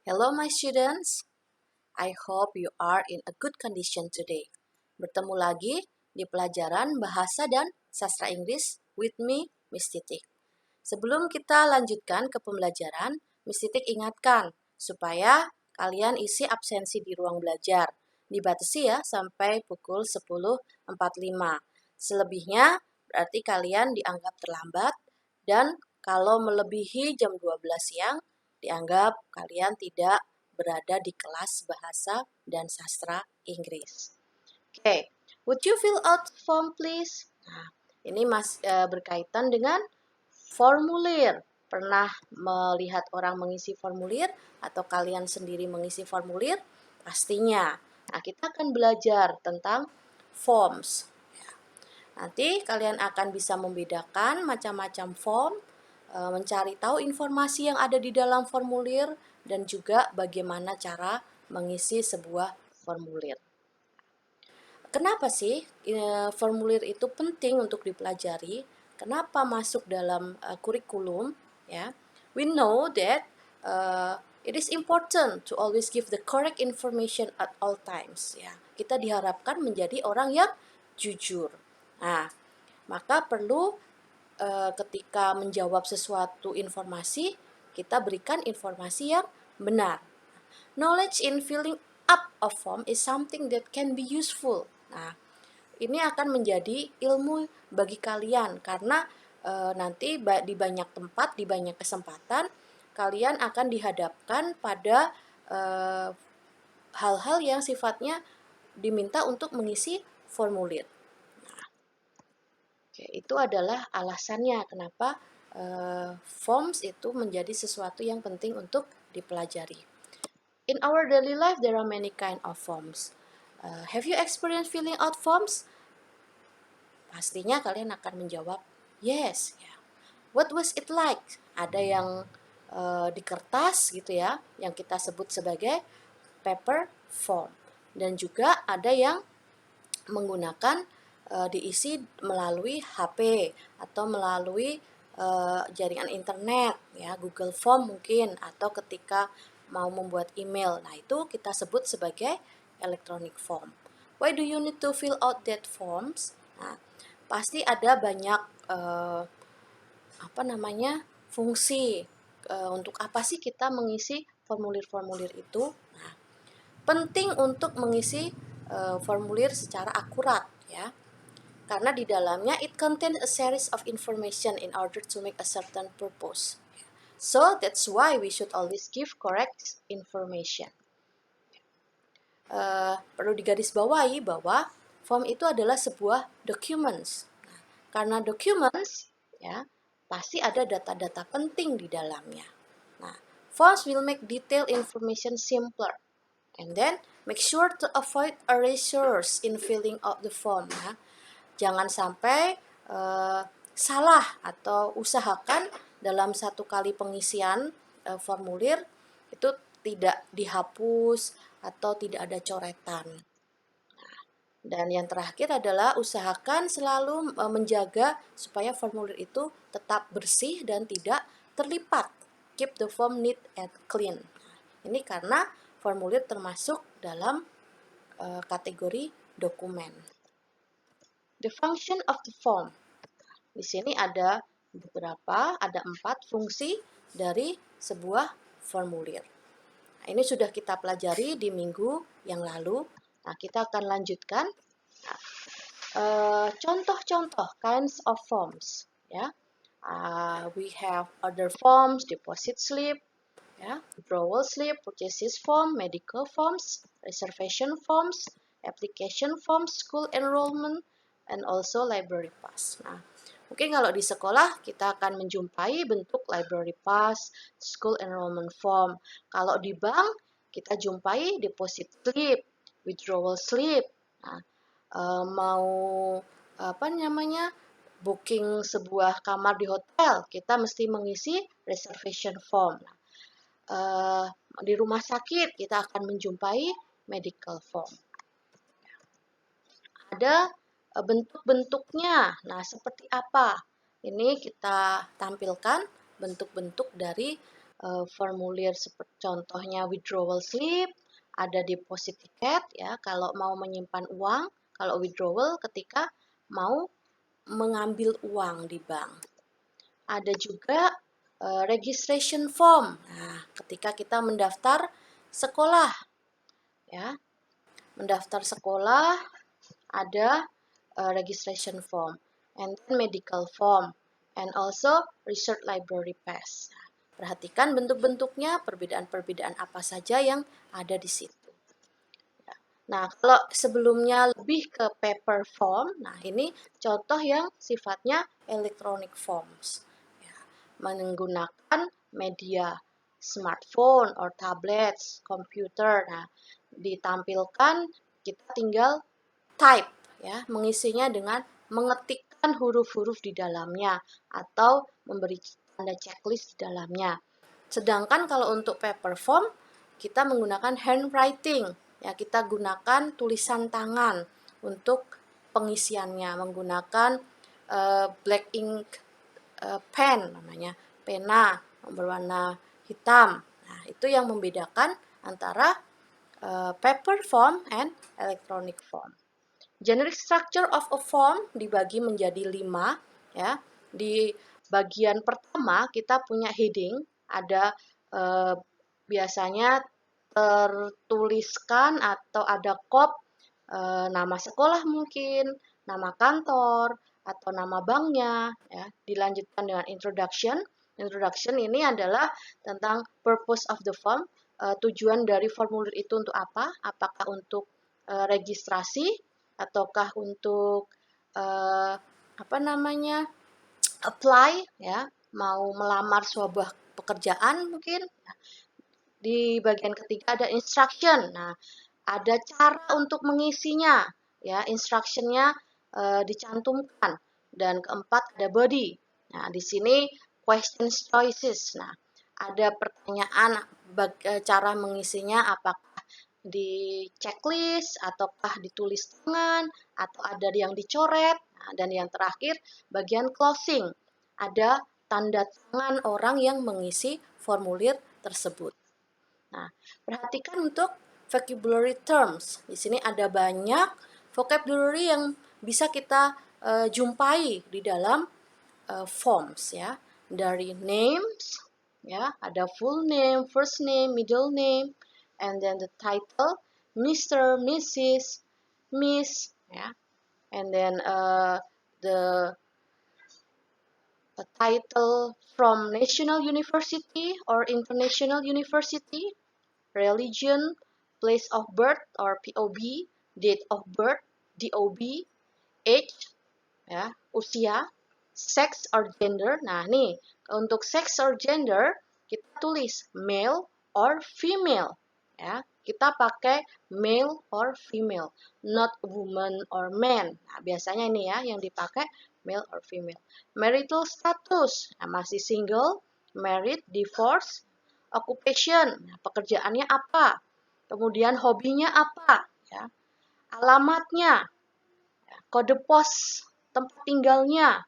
Hello my students, I hope you are in a good condition today. Bertemu lagi di pelajaran Bahasa dan Sastra Inggris with me, Miss Titik. Sebelum kita lanjutkan ke pembelajaran, Miss Titik ingatkan supaya kalian isi absensi di ruang belajar. Dibatasi ya sampai pukul 10.45. Selebihnya berarti kalian dianggap terlambat dan kalau melebihi jam 12 siang dianggap kalian tidak berada di kelas bahasa dan sastra Inggris. Oke, would you fill out form please? Nah, ini berkaitan dengan formulir. Pernah melihat orang mengisi formulir atau kalian sendiri mengisi formulir? Pastinya. Nah, kita akan belajar tentang forms. Nanti kalian akan bisa membedakan macam-macam form, mencari tahu informasi yang ada di dalam formulir, dan juga bagaimana cara mengisi sebuah formulir. Kenapa sih formulir itu penting untuk dipelajari? Kenapa masuk dalam kurikulum? Ya, we know that it is important to always give the correct information at all times. Ya, kita diharapkan menjadi orang yang jujur. Nah, maka perlu ketika menjawab sesuatu informasi, kita berikan informasi yang benar. Knowledge in filling up a form is something that can be useful. Nah, ini akan menjadi ilmu bagi kalian karena nanti di banyak tempat, di banyak kesempatan, kalian akan dihadapkan pada hal-hal yang sifatnya diminta untuk mengisi formulir. Oke, itu adalah alasannya kenapa forms itu menjadi sesuatu yang penting untuk dipelajari. In our daily life, there are many kind of forms. Have you experienced filling out forms? Pastinya kalian akan menjawab, yes. Ya. What was it like? Ada yang di kertas gitu ya, yang kita sebut sebagai paper form. Dan juga ada yang menggunakan diisi melalui HP atau melalui jaringan internet ya, Google Form mungkin, atau ketika mau membuat email. Nah, itu kita sebut sebagai electronic form. Why do you need to fill out that forms? Nah, pasti ada banyak fungsi untuk apa sih kita mengisi formulir-formulir itu. Nah, penting untuk mengisi formulir secara akurat ya. Karena di dalamnya it contains a series of information in order to make a certain purpose. So that's why we should always give correct information. Perlu digarisbawahi bahwa form itu adalah sebuah documents. Nah, karena documents ya pasti ada data-data penting di dalamnya. Nah, forms will make detailed information simpler. And then make sure to avoid erasures in filling out the form. Ya. Jangan sampai salah atau usahakan dalam satu kali pengisian formulir itu tidak dihapus atau tidak ada coretan. Nah, dan yang terakhir adalah usahakan selalu menjaga supaya formulir itu tetap bersih dan tidak terlipat. Keep the form neat and clean. Nah, ini karena formulir termasuk dalam kategori dokumen. The function of the form. Di sini ada ada 4 fungsi dari sebuah formulir. Nah, ini sudah kita pelajari di minggu yang lalu. Nah, kita akan lanjutkan contoh-contoh kinds of forms. Ya, we have order forms, deposit slip, ya, withdrawal slip, purchases form, medical forms, reservation forms, application forms, school enrollment, and also library pass. Nah, mungkin kalau di sekolah kita akan menjumpai bentuk library pass, school enrollment form. Kalau di bank kita jumpai deposit slip, withdrawal slip. Nah, mau booking sebuah kamar di hotel, kita mesti mengisi reservation form. Di rumah sakit kita akan menjumpai medical form. Ada bentuk-bentuknya. Nah, seperti apa? Ini kita tampilkan bentuk-bentuk dari formulir seperti contohnya withdrawal slip, ada deposit ticket ya kalau mau menyimpan uang, kalau withdrawal ketika mau mengambil uang di bank. Ada juga registration form. Nah, ketika kita mendaftar sekolah ya. Mendaftar sekolah ada registration form and then medical form and also research library pass. Nah, perhatikan bentuk-bentuknya, perbedaan-perbedaan apa saja yang ada di situ. Nah, kalau sebelumnya lebih ke paper form, nah ini contoh yang sifatnya electronic forms. Ya, menggunakan media smartphone or tablets, komputer. Nah, ditampilkan kita tinggal type ya, mengisinya dengan mengetikkan huruf-huruf di dalamnya atau memberi tanda checklist di dalamnya. Sedangkan kalau untuk paper form kita menggunakan handwriting ya, kita gunakan tulisan tangan untuk pengisiannya menggunakan black ink pen namanya, pena berwarna hitam. Nah, itu yang membedakan antara paper form and electronic form. Generic structure of a form dibagi menjadi 5 ya. Di bagian pertama kita punya heading, ada biasanya tertuliskan atau ada kop nama sekolah mungkin, nama kantor atau nama banknya ya. Dilanjutkan dengan introduction. Introduction ini adalah tentang purpose of the form, tujuan dari formulir itu untuk apa? Apakah untuk registrasi ataukah untuk apply ya, mau melamar sebuah pekerjaan mungkin. Di bagian ketiga ada instruction. Nah, ada cara untuk mengisinya ya, instructionnya dicantumkan. Dan keempat ada body. Nah, di sini questions choices. Nah, ada pertanyaan cara mengisinya, apakah di checklist ataukah ditulis tangan atau ada yang dicoret. Nah, dan yang terakhir bagian closing, ada tanda tangan orang yang mengisi formulir tersebut. Nah, perhatikan untuk vocabulary terms. Di sini ada banyak vocabulary yang bisa kita jumpai di dalam forms ya. Dari names ya, ada full name, first name, middle name, and then the title, Mr., Mrs., Miss ya. And then the a title from national university or international university, religion, place of birth or POB, date of birth, DOB, age, ya, usia, sex or gender. Nah, nih, untuk sex or gender, kita tulis male or female. Ya, kita pakai male or female, not woman or man. Nah, biasanya ini ya yang dipakai male or female. Marital status, nah, masih single, married, divorce, occupation, nah, pekerjaannya apa, kemudian hobinya apa, ya, alamatnya, ya, kode pos tempat tinggalnya,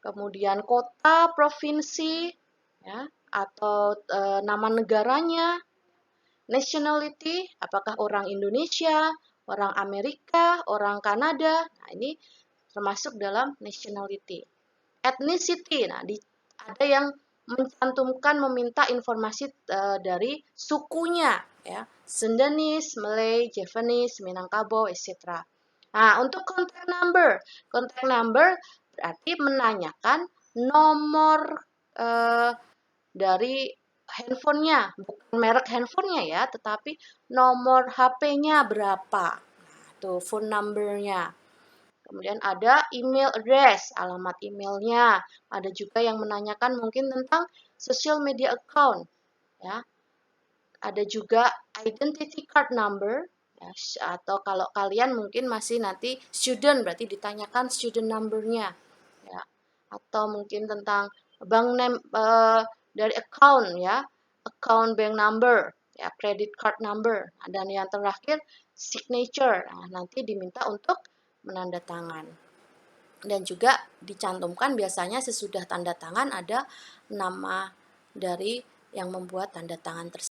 kemudian kota, provinsi, ya, atau nama negaranya, nationality, apakah orang Indonesia, orang Amerika, orang Kanada, nah ini termasuk dalam nationality. Ethnicity, nah ada yang mencantumkan meminta informasi dari sukunya ya, Sundanese, Malay, Javanese, Minangkabau, etc. Nah, untuk contact number berarti menanyakan nomor dari handphonenya, bukan merek handphonenya ya, tetapi nomor HP-nya berapa. Nah, itu phone number-nya. Kemudian ada email address, alamat emailnya. Ada juga yang menanyakan mungkin tentang social media account. Ya. Ada juga identity card number. Ya, atau kalau kalian mungkin masih nanti student, berarti ditanyakan student number-nya. Ya. Atau mungkin tentang bank name dari account ya, account bank number, ya, credit card number. Dan yang terakhir signature. Nah, nanti diminta untuk menandatangan. Dan juga dicantumkan biasanya sesudah tanda tangan ada nama dari yang membuat tanda tangan tersebut.